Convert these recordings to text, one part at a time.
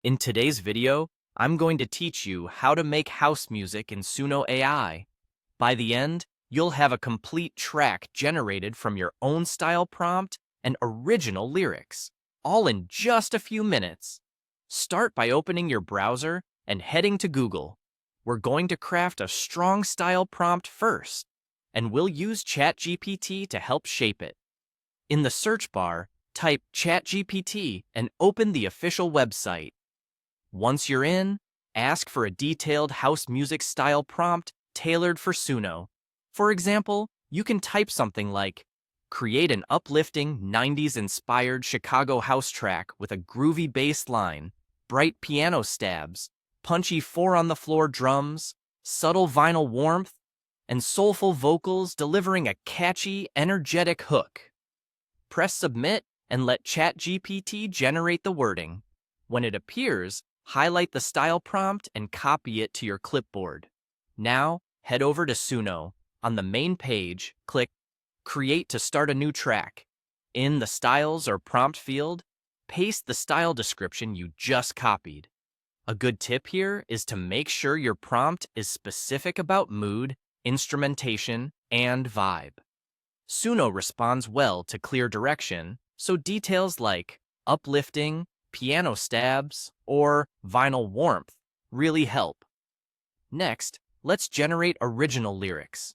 In today's video, I'm going to teach you how to make house music in Suno AI. By the end, you'll have a complete track generated from your own style prompt and original lyrics, all in just a few minutes. Start by opening your browser and heading to Google. We're going to craft a strong style prompt first, and we'll use ChatGPT to help shape it. In the search bar, type ChatGPT and open the official website. Once you're in, ask for a detailed house music style prompt tailored for Suno. For example, you can type something like, create an uplifting 90s-inspired Chicago house track with a groovy bass line, bright piano stabs, punchy four-on-the-floor drums, subtle vinyl warmth, and soulful vocals delivering a catchy, energetic hook. Press submit and let ChatGPT generate the wording. When it appears, highlight the style prompt and copy it to your clipboard. Now, head over to Suno. On the main page, click Create to start a new track. In the Styles or Prompt field, paste the style description you just copied. A good tip here is to make sure your prompt is specific about mood, instrumentation, and vibe. Suno responds well to clear direction, so details like uplifting, piano stabs, or vinyl warmth really help. Next, let's generate original lyrics.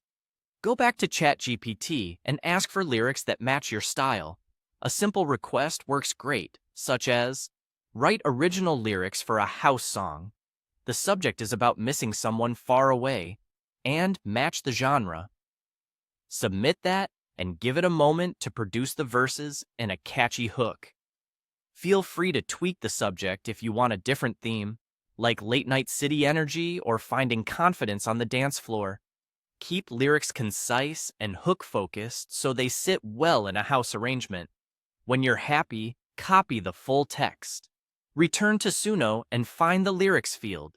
Go back to ChatGPT and ask for lyrics that match your style. A simple request works great, such as, write original lyrics for a house song. The subject is about missing someone far away, and match the genre. Submit that and give it a moment to produce the verses and a catchy hook. Feel free to tweak the subject if you want a different theme, like late-night city energy or finding confidence on the dance floor. Keep lyrics concise and hook-focused so they sit well in a house arrangement. When you're happy, copy the full text. Return to Suno and find the lyrics field.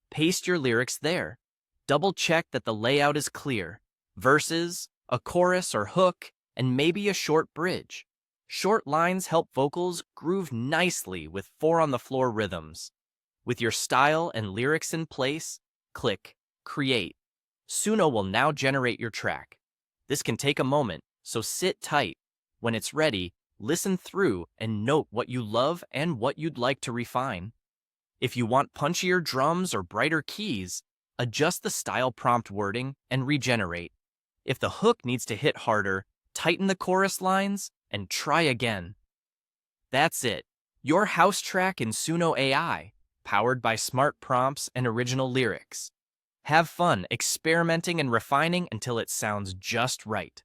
Paste your lyrics there. Double-check that the layout is clear. Verses, a chorus or hook, and maybe a short bridge. Short lines help vocals groove nicely with four-on-the-floor rhythms. With your style and lyrics in place, click Create. Suno will now generate your track. This can take a moment, so sit tight. When it's ready, listen through and note what you love and what you'd like to refine. If you want punchier drums or brighter keys, adjust the style prompt wording and regenerate. If the hook needs to hit harder, tighten the chorus lines and try again. That's it. Your house track in Suno AI, powered by smart prompts and original lyrics. Have fun experimenting and refining until it sounds just right.